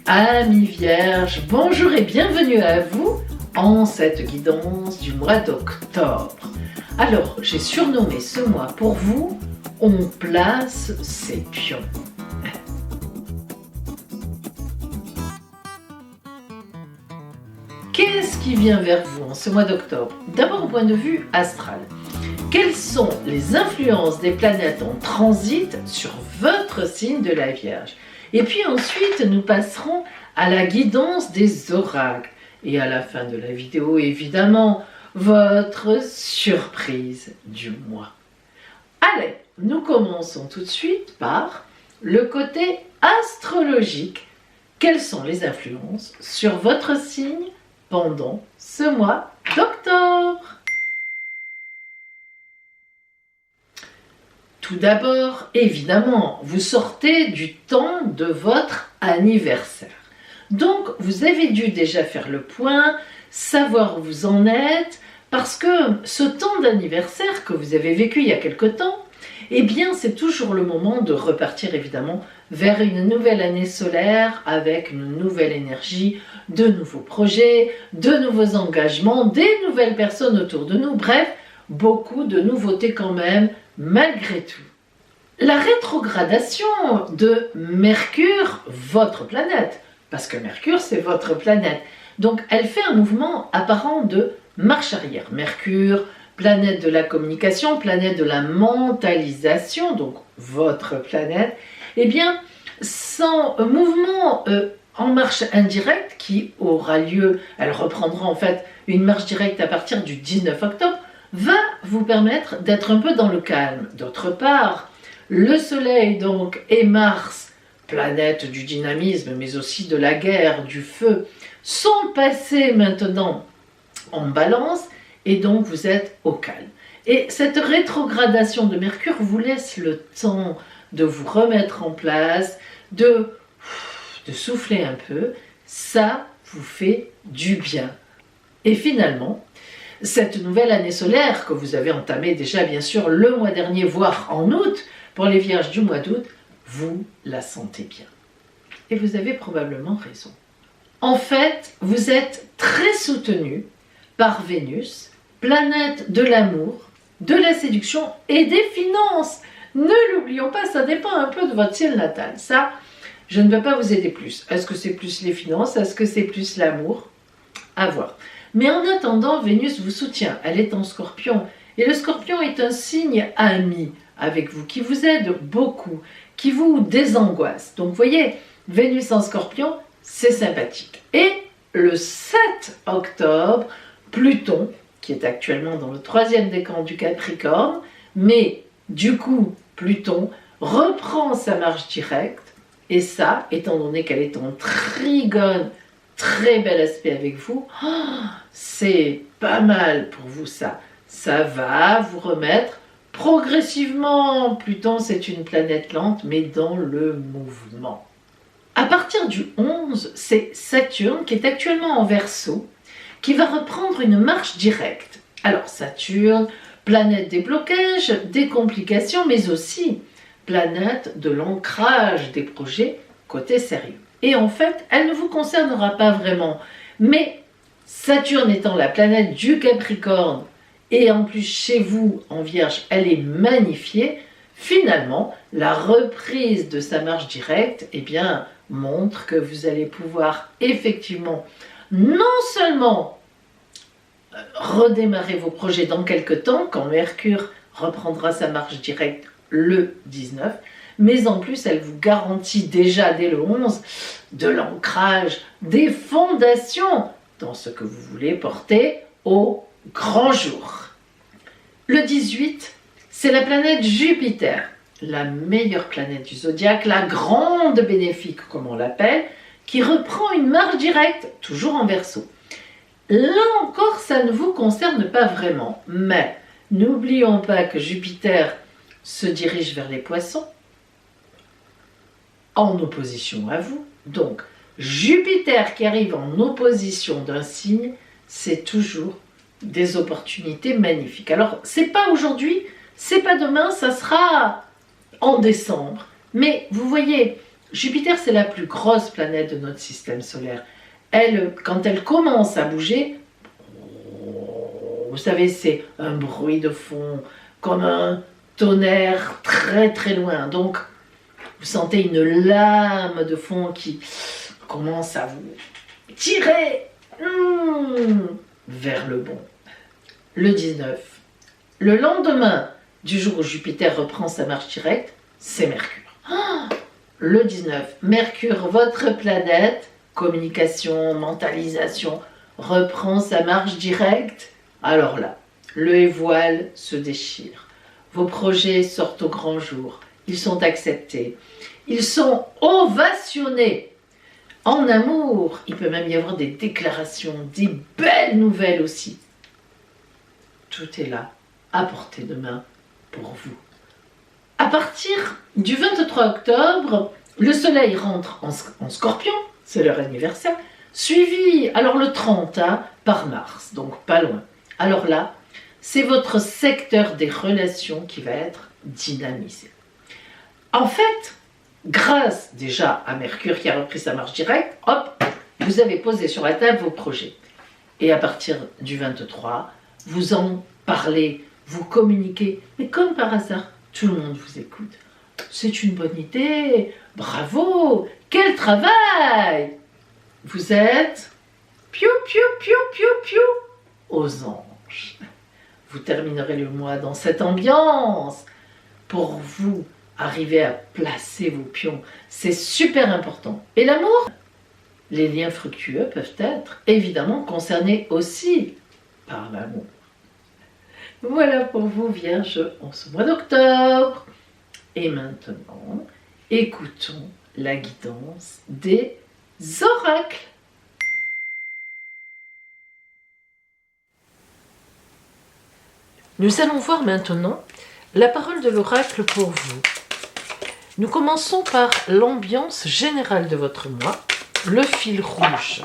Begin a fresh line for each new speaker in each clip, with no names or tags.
Amis vierges, bonjour et bienvenue à vous en cette guidance du mois d'octobre. Alors, j'ai surnommé ce mois pour vous « On place ses pions ». Qu'est-ce qui vient vers vous en ce mois d'octobre? D'abord au point de vue astral. Quelles sont les influences des planètes en transit sur votre signe de la Vierge? Et puis ensuite, nous passerons à la guidance des oracles. Et à la fin de la vidéo, évidemment, votre surprise du mois. Allez, nous commençons tout de suite par le côté astrologique. Quelles sont les influences sur votre signe pendant ce mois d'octobre? Tout d'abord, évidemment, vous sortez du temps de votre anniversaire. Donc, vous avez dû déjà faire le point, savoir où vous en êtes, parce que ce temps d'anniversaire que vous avez vécu il y a quelque temps, eh bien, c'est toujours le moment de repartir, évidemment, vers une nouvelle année solaire avec une nouvelle énergie, de nouveaux projets, de nouveaux engagements, des nouvelles personnes autour de nous, bref, beaucoup de nouveautés quand même, malgré tout. La rétrogradation de Mercure, votre planète, parce que Mercure c'est votre planète, donc elle fait un mouvement apparent de marche arrière. Mercure, planète de la communication, planète de la mentalisation, donc votre planète, eh bien, sans mouvement en marche indirecte qui aura lieu, elle reprendra en fait une marche directe à partir du 19 octobre, va vous permettre d'être un peu dans le calme. D'autre part, le Soleil donc et Mars, planète du dynamisme mais aussi de la guerre, du feu, sont passés maintenant en balance et donc vous êtes au calme. Et cette rétrogradation de Mercure vous laisse le temps de vous remettre en place, de souffler un peu, ça vous fait du bien. Et finalement, cette nouvelle année solaire que vous avez entamée déjà bien sûr le mois dernier, voire en août, pour les vierges du mois d'août, vous la sentez bien. Et vous avez probablement raison. En fait, vous êtes très soutenu par Vénus, planète de l'amour, de la séduction et des finances. Ne l'oublions pas, ça dépend un peu de votre ciel natal. Ça, je ne peux pas vous aider plus. Est-ce que c'est plus les finances? Est-ce que c'est plus l'amour? À voir. Mais en attendant, Vénus vous soutient. Elle est en Scorpion. Et le Scorpion est un signe ami avec vous, qui vous aide beaucoup, qui vous désangoisse. Donc, vous voyez, Vénus en Scorpion, c'est sympathique. Et le 7 octobre, Pluton, qui est actuellement dans le 3e décan du Capricorne, mais du coup, Pluton reprend sa marche directe. Et ça, étant donné qu'elle est en trigone, très bel aspect avec vous, c'est pas mal pour vous ça. Ça va vous remettre progressivement. Pluton c'est une planète lente mais dans le mouvement. À partir du 11, c'est Saturne qui est actuellement en Verseau, qui va reprendre une marche directe. Alors Saturne, planète des blocages, des complications, mais aussi planète de l'ancrage des projets côté sérieux. Et en fait, elle ne vous concernera pas vraiment. Mais Saturne étant la planète du Capricorne, et en plus chez vous, en Vierge, elle est magnifiée, finalement, la reprise de sa marche directe, eh bien, montre que vous allez pouvoir effectivement, non seulement redémarrer vos projets dans quelques temps, quand Mercure reprendra sa marche directe le 19, mais en plus elle vous garantit déjà dès le 11 de l'ancrage, des fondations dans ce que vous voulez porter au grand jour. Le 18, c'est la planète Jupiter, la meilleure planète du zodiaque, la grande bénéfique comme on l'appelle, qui reprend une marche directe, toujours en Verseau. Là encore, ça ne vous concerne pas vraiment, mais n'oublions pas que Jupiter se dirige vers les Poissons, en opposition à vous. Donc, Jupiter qui arrive en opposition d'un signe, c'est toujours des opportunités magnifiques. Alors, c'est pas aujourd'hui, c'est pas demain, ça sera en décembre. Mais vous voyez, Jupiter, c'est la plus grosse planète de notre système solaire. Elle, quand elle commence à bouger, vous savez, c'est un bruit de fond, comme un tonnerre très très loin. Donc, vous sentez une lame de fond qui commence à vous tirer vers le bon. Le 19. Le lendemain du jour où Jupiter reprend sa marche directe, c'est Mercure. Le 19. Mercure, votre planète, communication, mentalisation, reprend sa marche directe. Alors là, le voile se déchire. Vos projets sortent au grand jour. Ils sont acceptés. Ils sont ovationnés. En amour, il peut même y avoir des déclarations, des belles nouvelles aussi. Tout est là, à portée de main pour vous. À partir du 23 octobre, le soleil rentre en Scorpion, c'est leur anniversaire, suivi, alors le 30, par Mars, donc pas loin. Alors là, c'est votre secteur des relations qui va être dynamisé. En fait, grâce déjà à Mercure qui a repris sa marche directe, hop, vous avez posé sur la table vos projets. Et à partir du 23, vous en parlez, vous communiquez, mais comme par hasard, tout le monde vous écoute. C'est une bonne idée, bravo, quel travail! Vous êtes piou piou piou piou piou aux anges. Vous terminerez le mois dans cette ambiance. Pour vous, arriver à placer vos pions, c'est super important. Et l'amour? Les liens fructueux peuvent être évidemment concernés aussi par l'amour. Voilà pour vous, Vierge, en ce mois d'octobre. Et maintenant, écoutons la guidance des oracles. Nous allons voir maintenant la parole de l'oracle pour vous. Nous commençons par l'ambiance générale de votre mois, le fil rouge.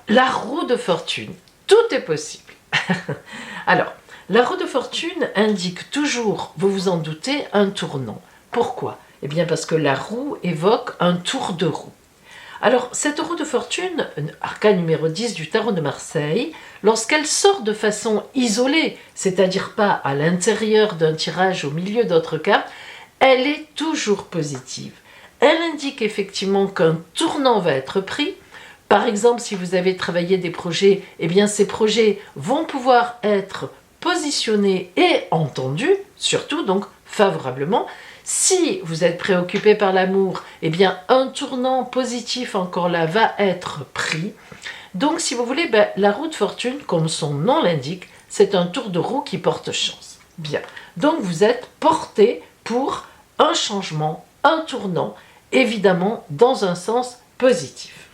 La roue de fortune, tout est possible. Alors, la roue de fortune indique toujours, vous vous en doutez, un tournant. Pourquoi? Eh bien parce que la roue évoque un tour de roue. Alors, cette roue de fortune, arcane numéro 10 du tarot de Marseille, lorsqu'elle sort de façon isolée, c'est-à-dire pas à l'intérieur d'un tirage au milieu d'autres cartes, elle est toujours positive. Elle indique effectivement qu'un tournant va être pris. Par exemple, si vous avez travaillé des projets, eh bien ces projets vont pouvoir être positionnés et entendus, surtout donc favorablement. Si vous êtes préoccupé par l'amour, eh bien un tournant positif encore là va être pris. Donc si vous voulez, la roue de fortune, comme son nom l'indique, c'est un tour de roue qui porte chance. Bien, donc vous êtes porté pour un changement, un tournant, évidemment dans un sens positif.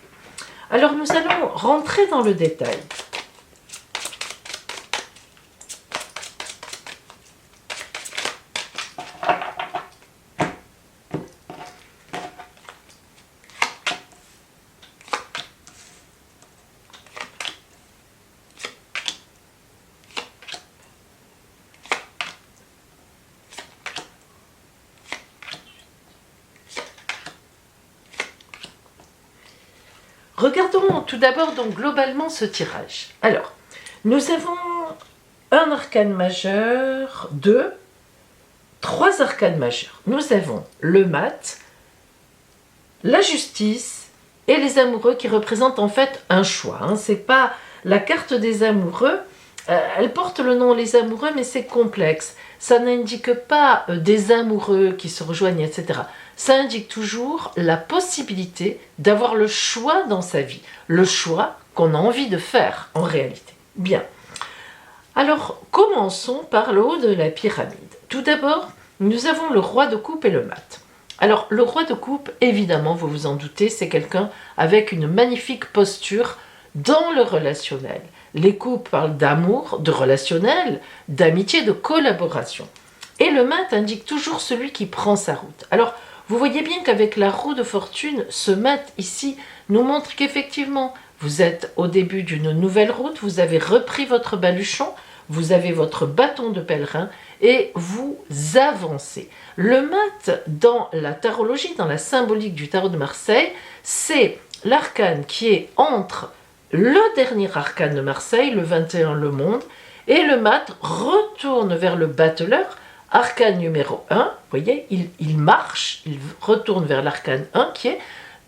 Alors nous allons rentrer dans le détail. Regardons tout d'abord donc globalement ce tirage. Alors, nous avons un arcane majeur, 3 arcanes majeurs. Nous avons le mat, la justice et les amoureux qui représentent en fait un choix. C'est pas la carte des amoureux, elle porte le nom les amoureux, mais c'est complexe. Ça n'indique pas des amoureux qui se rejoignent, etc. Ça indique toujours la possibilité d'avoir le choix dans sa vie, le choix qu'on a envie de faire en réalité. Bien. Alors, commençons par le haut de la pyramide. Tout d'abord, nous avons le roi de coupe et le mat. Alors, le roi de coupe, évidemment, vous vous en doutez, c'est quelqu'un avec une magnifique posture dans le relationnel. Les coupes parlent d'amour, de relationnel, d'amitié, de collaboration. Et le mat indique toujours celui qui prend sa route. Alors, vous voyez bien qu'avec la roue de fortune, ce mat ici nous montre qu'effectivement, vous êtes au début d'une nouvelle route, vous avez repris votre baluchon, vous avez votre bâton de pèlerin et vous avancez. Le mat dans la tarologie, dans la symbolique du tarot de Marseille, c'est l'arcane qui est entre le dernier arcane de Marseille, le 21, le monde, et le mat retourne vers le battleur, arcane numéro 1, vous voyez, il marche, il retourne vers l'arcane 1 qui est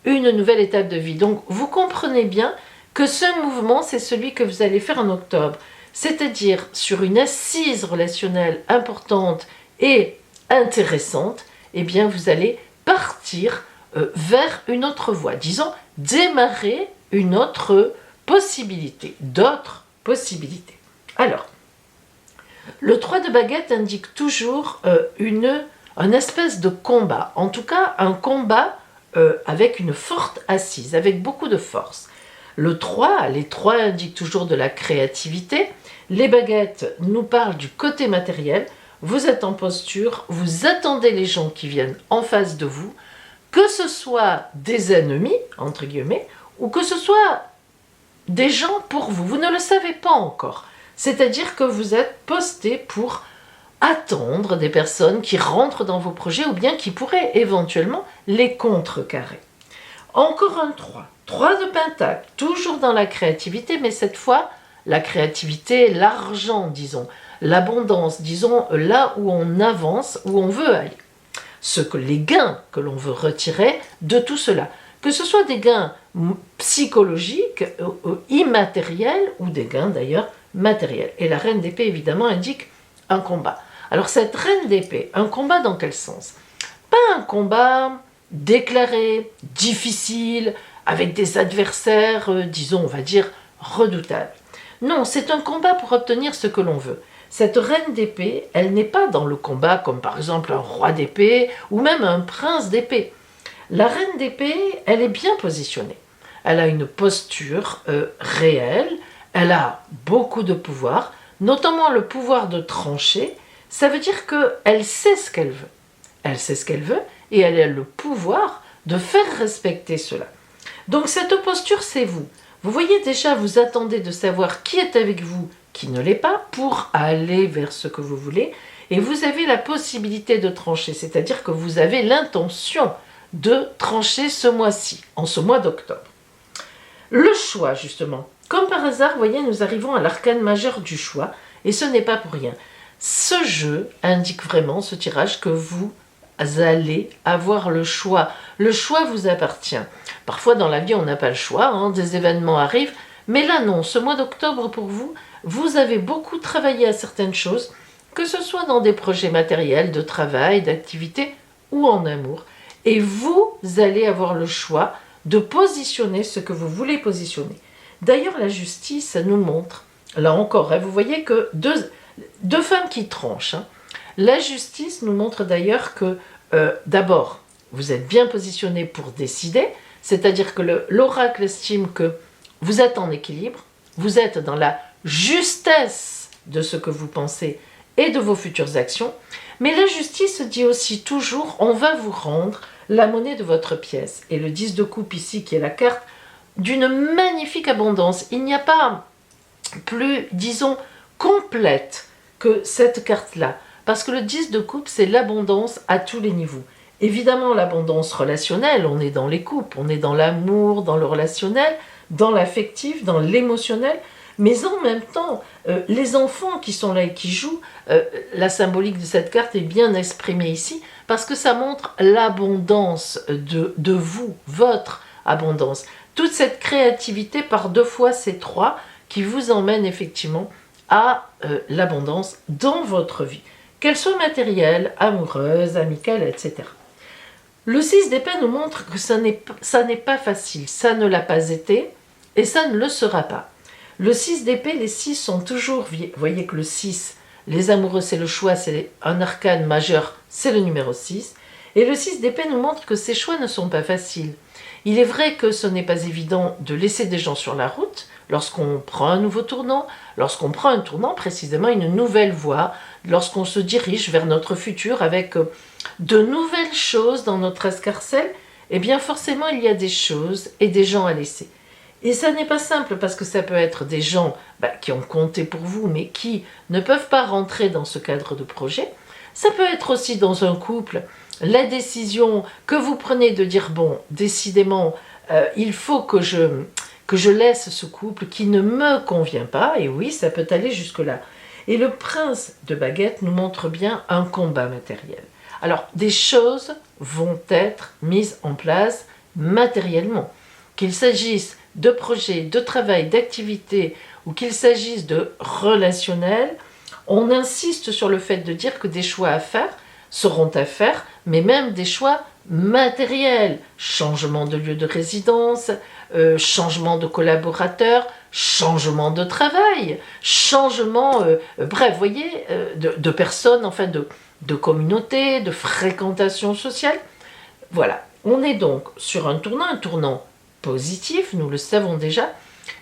une nouvelle étape de vie. Donc vous comprenez bien que ce mouvement, c'est celui que vous allez faire en octobre, c'est-à-dire sur une assise relationnelle importante et intéressante, eh bien vous allez partir vers une autre voie, disons démarrer une autre possibilité, d'autres possibilités. Alors, le 3 de baguette indique toujours un espèce de combat, en tout cas un combat avec une forte assise, avec beaucoup de force. Le 3, les 3 indiquent toujours de la créativité, les baguettes nous parlent du côté matériel, vous êtes en posture, vous attendez les gens qui viennent en face de vous, que ce soit des ennemis, entre guillemets, ou que ce soit des gens pour vous, vous ne le savez pas encore. C'est-à-dire que vous êtes posté pour attendre des personnes qui rentrent dans vos projets ou bien qui pourraient éventuellement les contrecarrer. Encore un 3. 3 de pentacle, toujours dans la créativité, mais cette fois, la créativité, l'argent, disons, l'abondance, disons, là où on avance, où on veut aller. Les gains que l'on veut retirer de tout cela. Que ce soit des gains psychologiques, immatériels, ou des gains d'ailleurs matériels. Et la reine d'épée, évidemment, indique un combat. Alors cette reine d'épée, un combat dans quel sens? Pas un combat déclaré, difficile, avec des adversaires, disons, on va dire, redoutables. Non, c'est un combat pour obtenir ce que l'on veut. Cette reine d'épée, elle n'est pas dans le combat comme par exemple un roi d'épée ou même un prince d'épée. La reine d'épée, elle est bien positionnée. Elle a une posture réelle, elle a beaucoup de pouvoir, notamment le pouvoir de trancher. Ça veut dire qu'elle sait ce qu'elle veut. Elle sait ce qu'elle veut et elle a le pouvoir de faire respecter cela. Donc cette posture, c'est vous. Vous voyez déjà, vous attendez de savoir qui est avec vous, qui ne l'est pas, pour aller vers ce que vous voulez. Et vous avez la possibilité de trancher, c'est-à-dire que vous avez l'intention de trancher ce mois-ci, en ce mois d'octobre. Le choix, justement. Comme par hasard, vous voyez, nous arrivons à l'arcane majeur du choix, et ce n'est pas pour rien. Ce jeu indique vraiment, ce tirage, que vous allez avoir le choix. Le choix vous appartient. Parfois dans la vie on n'a pas le choix, hein, des événements arrivent, mais là non, ce mois d'octobre pour vous, vous avez beaucoup travaillé à certaines choses, que ce soit dans des projets matériels, de travail, d'activité ou en amour, et vous allez avoir le choix de positionner ce que vous voulez positionner. D'ailleurs la justice nous montre, là encore, hein, vous voyez que deux femmes qui tranchent, hein. La justice nous montre d'ailleurs que d'abord, vous êtes bien positionné pour décider, c'est-à-dire que l'oracle estime que vous êtes en équilibre, vous êtes dans la justesse de ce que vous pensez et de vos futures actions, mais la justice dit aussi toujours, on va vous rendre la monnaie de votre pièce. Et le 10 de coupe ici, qui est la carte d'une magnifique abondance, il n'y a pas plus, disons, complète que cette carte-là. Parce que le 10 de coupe, c'est l'abondance à tous les niveaux. Évidemment, l'abondance relationnelle, on est dans les couples, on est dans l'amour, dans le relationnel, dans l'affectif, dans l'émotionnel, mais en même temps, les enfants qui sont là et qui jouent, la symbolique de cette carte est bien exprimée ici, parce que ça montre l'abondance de vous, votre abondance. Toute cette créativité par 2 fois ces 3 qui vous emmène effectivement à l'abondance dans votre vie. Qu'elle soit matérielle, amoureuse, amicale, etc. Le 6 d'épée nous montre que ça n'est pas facile, ça ne l'a pas été et ça ne le sera pas. Le 6 d'épée, les 6 sont toujours, vous voyez que le 6, les amoureux c'est le choix, c'est un arcane majeur, c'est le numéro 6. Et le 6 d'épée nous montre que ces choix ne sont pas faciles. Il est vrai que ce n'est pas évident de laisser des gens sur la route lorsqu'on prend un nouveau tournant, lorsqu'on prend un tournant, précisément une nouvelle voie, lorsqu'on se dirige vers notre futur avec de nouvelles choses dans notre escarcelle, eh bien forcément il y a des choses et des gens à laisser. Et ça n'est pas simple parce que ça peut être des gens qui ont compté pour vous mais qui ne peuvent pas rentrer dans ce cadre de projet. Ça peut être aussi dans un couple, la décision que vous prenez de dire bon, décidément, il faut que je laisse ce couple qui ne me convient pas, et oui, ça peut aller jusque-là. Et le prince de baguette nous montre bien un combat matériel. Alors, des choses vont être mises en place matériellement. Qu'il s'agisse de projets, de travail, d'activités, ou qu'il s'agisse de relationnel, on insiste sur le fait de dire que des choix à faire seront à faire, mais même des choix matériels. Changement de lieu de résidence, changement de collaborateur, changement de travail, changement, bref, vous voyez, de personnes, enfin de communauté, de fréquentation sociale. Voilà, on est donc sur un tournant positif, nous le savons déjà,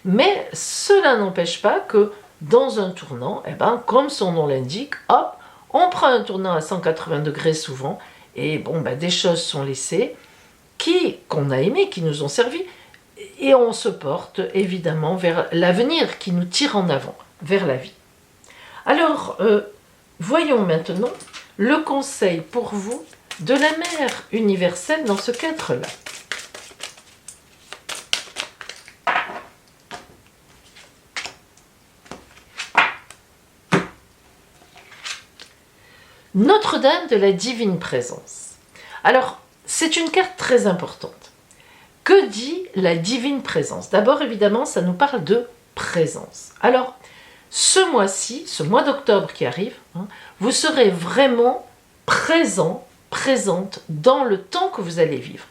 mais cela n'empêche pas que dans un tournant, comme son nom l'indique, hop, on prend un tournant à 180 degrés souvent, et bon, des choses sont laissées qu'on a aimées, qui nous ont servi, et on se porte évidemment vers l'avenir qui nous tire en avant, vers la vie. Alors, voyons maintenant le conseil pour vous de la mère universelle dans ce cadre-là. Notre-Dame de la Divine Présence. Alors, c'est une carte très importante. Que dit la Divine Présence? D'abord, évidemment, ça nous parle de présence. Alors, ce mois-ci, ce mois d'octobre qui arrive, vous serez vraiment présent, présente dans le temps que vous allez vivre.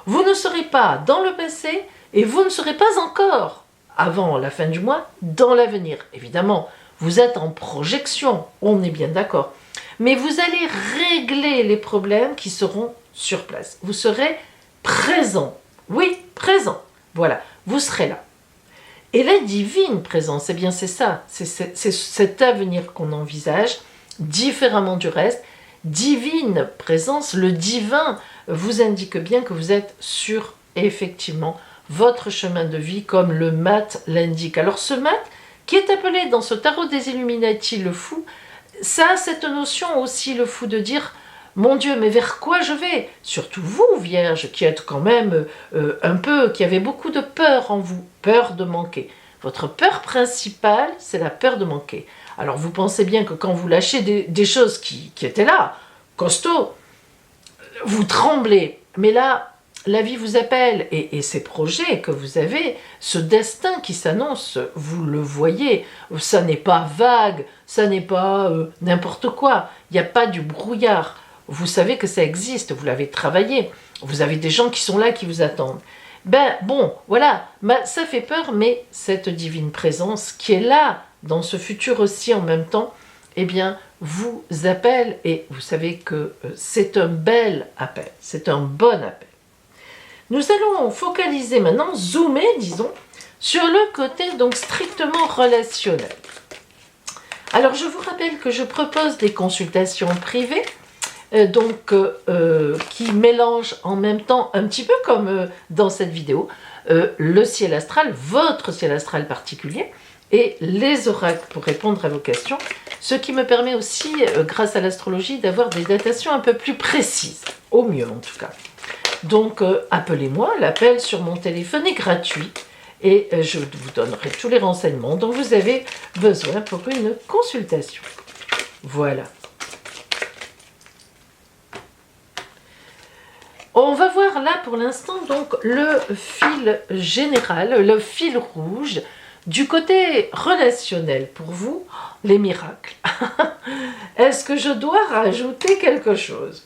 Vous ne serez pas dans le passé et vous ne serez pas encore, avant la fin du mois, dans l'avenir. Évidemment, vous êtes en projection, on est bien d'accord. Mais vous allez régler les problèmes qui seront sur place. Vous serez présent. Oui, présent. Voilà, vous serez là. Et la divine présence, eh bien c'est ça. C'est cet avenir qu'on envisage, différemment du reste. Divine présence, le divin vous indique bien que vous êtes sur, effectivement, votre chemin de vie, comme le mat l'indique. Alors ce mat, qui est appelé dans ce tarot des Illuminati le fou, ça a cette notion aussi, le fou, de dire « Mon Dieu, mais vers quoi je vais ?» Surtout vous, Vierge, qui êtes quand même qui avez beaucoup de peur en vous, peur de manquer. Votre peur principale, c'est la peur de manquer. Alors vous pensez bien que quand vous lâchez des choses qui étaient là, costauds, vous tremblez. Mais là, la vie vous appelle, et ces projets que vous avez, ce destin qui s'annonce, vous le voyez, ça n'est pas vague, ça n'est pas n'importe quoi, il n'y a pas du brouillard, vous savez que ça existe, vous l'avez travaillé, vous avez des gens qui sont là, qui vous attendent. Bon, voilà, ça fait peur, mais cette divine présence qui est là, dans ce futur aussi en même temps, eh bien, vous appelle, et vous savez que c'est un bel appel, c'est un bon appel. Nous allons focaliser maintenant, zoomer, disons, sur le côté donc strictement relationnel. Alors, je vous rappelle que je propose des consultations privées, qui mélangent en même temps, un petit peu comme dans cette vidéo, le ciel astral, votre ciel astral particulier, et les oracles pour répondre à vos questions, ce qui me permet aussi, grâce à l'astrologie, d'avoir des datations un peu plus précises, au mieux en tout cas. Donc, appelez-moi, l'appel sur mon téléphone est gratuit et je vous donnerai tous les renseignements dont vous avez besoin pour une consultation. Voilà. On va voir là pour l'instant donc le fil général, le fil rouge du côté relationnel pour vous, les miracles. Est-ce que je dois rajouter quelque chose?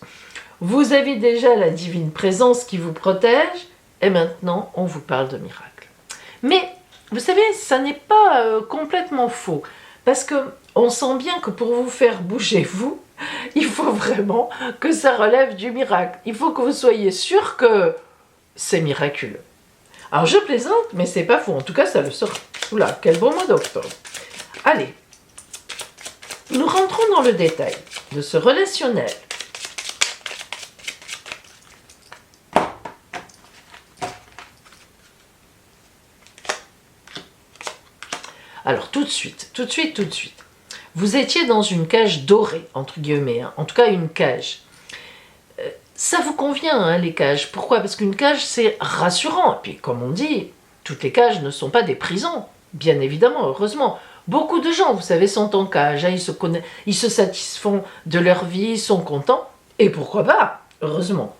Vous avez déjà la divine présence qui vous protège, et maintenant on vous parle de miracles. Mais vous savez, ça n'est pas complètement faux, parce que on sent bien que pour vous faire bouger vous, il faut vraiment que ça relève du miracle. Il faut que vous soyez sûr que c'est miraculeux. Alors je plaisante, mais c'est pas faux. En tout cas, ça le sera. Oula, quel beau mois d'octobre. Allez, nous rentrons dans le détail de ce relationnel. Alors tout de suite, vous étiez dans une cage dorée, entre guillemets, hein, en tout cas une cage. Ça vous convient, hein, les cages. Pourquoi? Parce qu'une cage, c'est rassurant. Et puis, comme on dit, toutes les cages ne sont pas des prisons, bien évidemment, heureusement. Beaucoup de gens, vous savez, sont en cage, hein, ils se satisfont de leur vie, ils sont contents, et pourquoi pas, heureusement.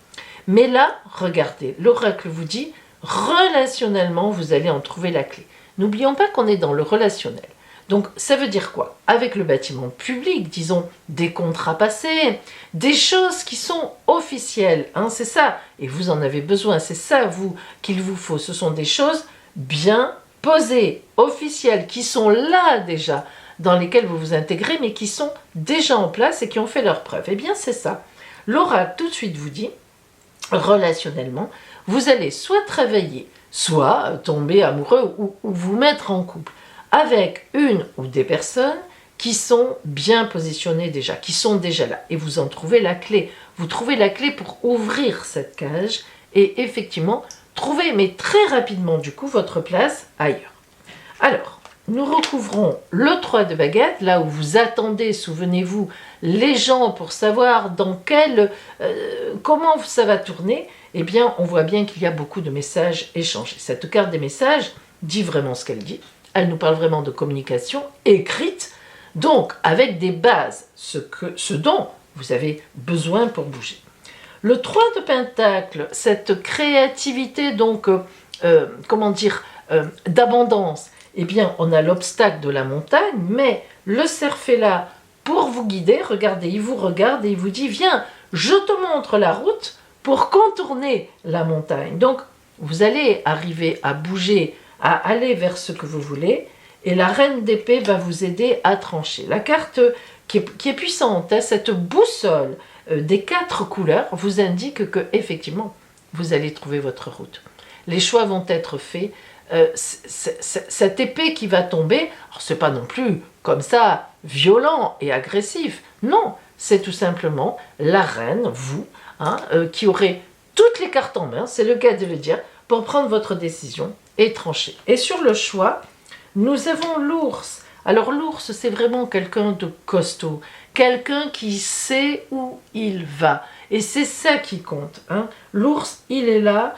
Mais là, regardez, l'oracle vous dit, relationnellement, vous allez en trouver la clé. N'oublions pas qu'on est dans le relationnel. Donc, ça veut dire quoi? Avec le bâtiment public, disons, des contrats passés, des choses qui sont officielles, hein, c'est ça, et vous en avez besoin, c'est ça, vous, qu'il vous faut, ce sont des choses bien posées, officielles, qui sont là déjà, dans lesquelles vous vous intégrez, mais qui sont déjà en place et qui ont fait leur preuve. Eh bien, c'est ça. L'oracle, tout de suite, vous dit, relationnellement, vous allez soit travailler, soit tomber amoureux ou vous mettre en couple avec une ou des personnes qui sont bien positionnées déjà, qui sont déjà là. Et vous en trouvez la clé. Vous trouvez la clé pour ouvrir cette cage et effectivement trouver, mais très rapidement du coup, votre place ailleurs. Alors, nous recouvrons le 3 de baguette, là où vous attendez, souvenez-vous, les gens pour savoir dans comment ça va tourner. Eh bien, on voit bien qu'il y a beaucoup de messages échangés. Cette carte des messages dit vraiment ce qu'elle dit. Elle nous parle vraiment de communication écrite, donc avec des bases, ce dont vous avez besoin pour bouger. Le 3 de Pentacle, cette créativité, donc, d'abondance, eh bien, on a l'obstacle de la montagne, mais le cerf est là pour vous guider. Regardez, il vous regarde et il vous dit, viens, je te montre la route pour contourner la montagne. Donc, vous allez arriver à bouger, à aller vers ce que vous voulez, et la reine d'épée va vous aider à trancher. La carte qui est puissante, hein, cette boussole des 4 couleurs vous indique que effectivement vous allez trouver votre route. Les choix vont être faits. Cette épée qui va tomber, c'est pas non plus comme ça violent et agressif. Non, c'est tout simplement la reine, vous, hein, qui aurez toutes les cartes en main, c'est le cas de le dire, pour prendre votre décision et trancher. Et sur le choix, nous avons l'ours. Alors l'ours, c'est vraiment quelqu'un de costaud, quelqu'un qui sait où il va. Et c'est ça qui compte, hein. L'ours, il est là,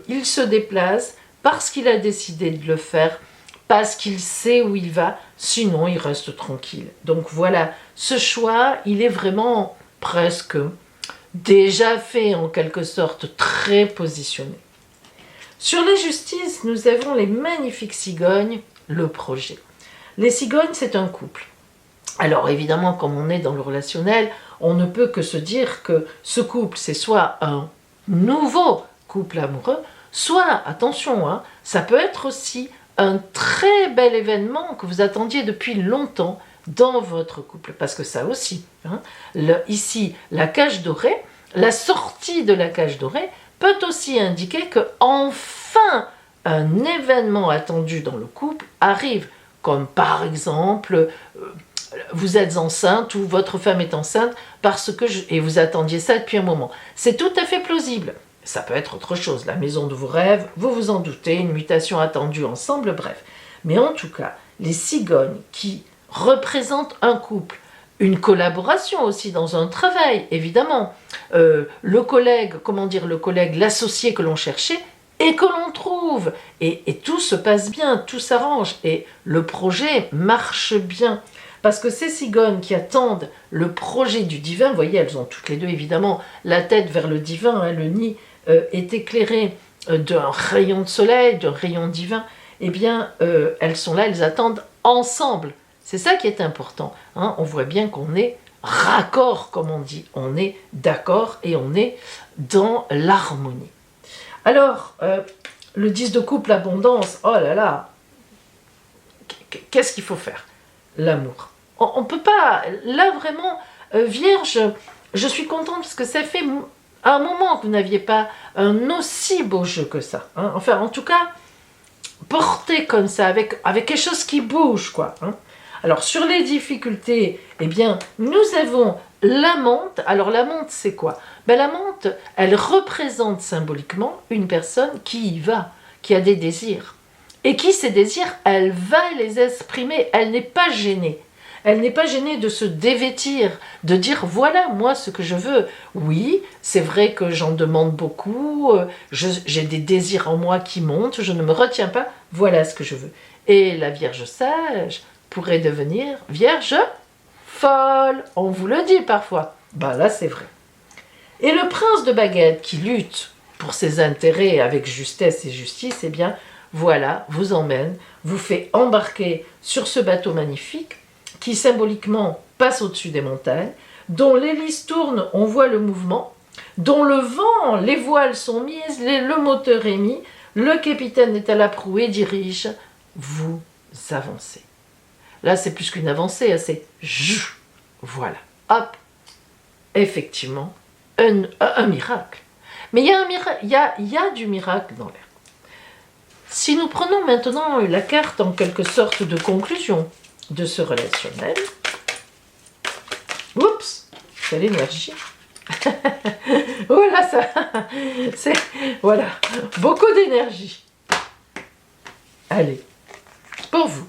il se déplace parce qu'il a décidé de le faire, parce qu'il sait où il va, sinon il reste tranquille. Donc voilà, ce choix, il est vraiment presque déjà fait, en quelque sorte, très positionné. Sur la justice, nous avons les magnifiques cigognes, le projet. Les cigognes, c'est un couple. Alors évidemment, comme on est dans le relationnel, on ne peut que se dire que ce couple, c'est soit un nouveau couple amoureux, soit, attention, hein, ça peut être aussi un très bel événement que vous attendiez depuis longtemps dans votre couple. Parce que ça aussi, hein, ici, la cage dorée, la sortie de la cage dorée peut aussi indiquer que enfin un événement attendu dans le couple arrive, comme par exemple vous êtes enceinte ou votre femme est enceinte et vous attendiez ça depuis un moment. C'est tout à fait plausible. Ça peut être autre chose, la maison de vos rêves, vous vous en doutez, une mutation attendue ensemble, bref. Mais en tout cas, les cigognes qui représentent un couple, une collaboration aussi dans un travail, évidemment. Le collègue, l'associé que l'on cherchait et que l'on trouve. Et tout se passe bien, tout s'arrange. Et le projet marche bien. Parce que ces cigognes qui attendent le projet du divin, vous voyez, elles ont toutes les deux évidemment la tête vers le divin, hein, le nid est éclairé d'un rayon de soleil, d'un rayon divin, eh bien, elles sont là, elles attendent ensemble. C'est ça qui est important, hein. On voit bien qu'on est raccord, comme on dit. On est d'accord et on est dans l'harmonie. Alors, le 10 de couple, l'abondance, oh là là, qu'est-ce qu'il faut faire? L'amour. On ne peut pas, là vraiment, Vierge, je suis contente parce que ça fait un moment que vous n'aviez pas un aussi beau jeu que ça, hein. Enfin, en tout cas, porté comme ça, avec quelque chose qui bouge, quoi, hein. Alors, sur les difficultés, eh bien, nous avons la menthe. Alors, la menthe, c'est quoi? Ben, la menthe, elle représente symboliquement une personne qui y va, qui a des désirs. et qui ses désirs, elle va les exprimer, elle n'est pas gênée. Elle n'est pas gênée de se dévêtir, de dire voilà moi ce que je veux. Oui, c'est vrai que j'en demande beaucoup, j'ai des désirs en moi qui montent, je ne me retiens pas, voilà ce que je veux. Et la Vierge sage pourrait devenir Vierge folle, on vous le dit parfois. Ben là c'est vrai. Et le prince de baguette qui lutte pour ses intérêts avec justesse et justice, eh bien voilà, vous emmène, vous fait embarquer sur ce bateau magnifique qui symboliquement passe au-dessus des montagnes, dont l'hélice tourne, on voit le mouvement, dont le vent, les voiles sont mises, le moteur est mis, le capitaine est à la proue et dirige, vous avancez. Là, c'est plus qu'une avancée, c'est voilà, hop, effectivement, un miracle. Mais il y a un miracle, il y a du miracle dans l'air. Si nous prenons maintenant la carte en quelque sorte de conclusion de ce relationnel, oups, c'est l'énergie. Voilà, ça, c'est, voilà, beaucoup d'énergie. Allez, pour vous.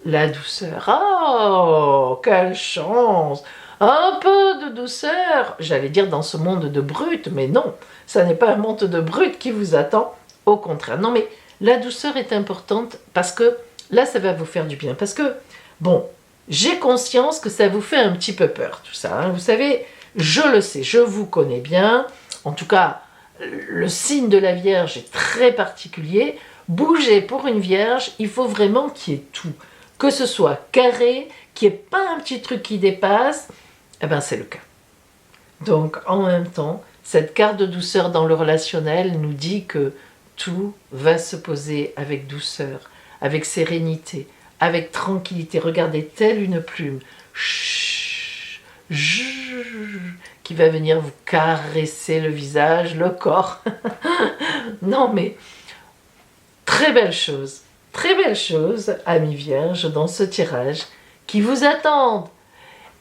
La douceur. Oh, quelle chance! Un peu de douceur, j'allais dire dans ce monde de brutes, mais non, ça n'est pas un monde de brutes qui vous attend, au contraire. Non, mais la douceur est importante parce que là, ça va vous faire du bien. Parce que, bon, j'ai conscience que ça vous fait un petit peu peur, tout ça. Hein. Vous savez, je le sais, je vous connais bien. En tout cas, le signe de la Vierge est très particulier. Bouger pour une Vierge, il faut vraiment qu'il y ait tout. Que ce soit carré, qu'il n'y ait pas un petit truc qui dépasse, eh ben c'est le cas. Donc, en même temps, cette carte de douceur dans le relationnel nous dit que tout va se poser avec douceur, avec sérénité, avec tranquillité. Regardez, telle une plume, qui va venir vous caresser le visage, le corps. Non mais, très belle chose, amis vierges, dans ce tirage qui vous attendent.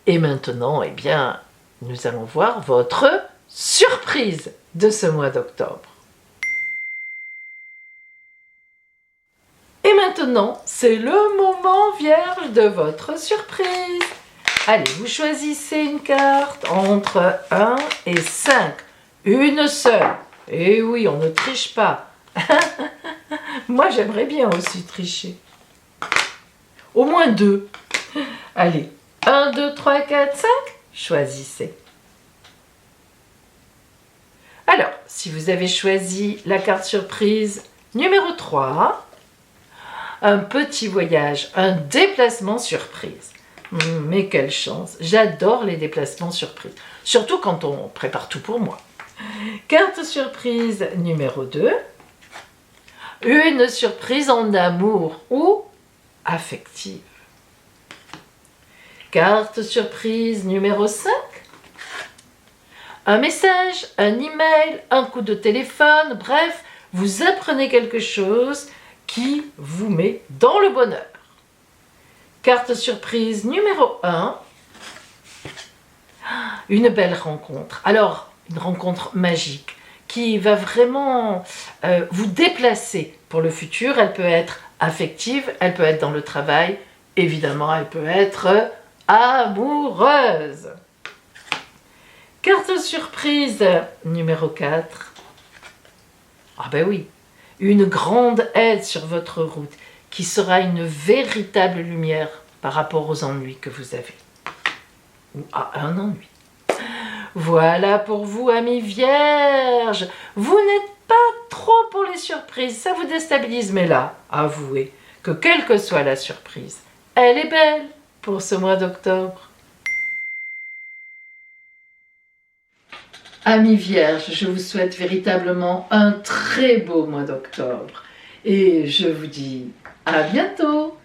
Et maintenant, eh bien, nous allons voir votre surprise de ce mois d'octobre. Et maintenant, c'est le moment vierge de votre surprise. Allez, vous choisissez une carte entre 1 et 5. Une seule. Et oui, on ne triche pas. Moi, j'aimerais bien aussi tricher. Au moins 2. Allez, 1, 2, 3, 4, 5. Choisissez. Alors, si vous avez choisi la carte surprise numéro 3, un petit voyage, un déplacement surprise. Mais quelle chance, j'adore les déplacements surprises. Surtout quand on prépare tout pour moi. Carte surprise numéro 2, une surprise en amour ou affective. Carte surprise numéro 5, un message, un email, un coup de téléphone, bref, vous apprenez quelque chose qui vous met dans le bonheur. Carte surprise numéro 1, une belle rencontre. Alors, une rencontre magique qui va vraiment vous déplacer pour le futur. Elle peut être affective, elle peut être dans le travail, évidemment, elle peut être amoureuse. Carte surprise numéro 4. Ah ben oui, une grande aide sur votre route qui sera une véritable lumière par rapport aux ennuis que vous avez. Ou à un ennui. Voilà pour vous, amis vierges. Vous n'êtes pas trop pour les surprises, ça vous déstabilise, mais là, avouez que quelle que soit la surprise, elle est belle pour ce mois d'octobre. Amis vierges, je vous souhaite véritablement un très beau mois d'octobre. Et je vous dis à bientôt!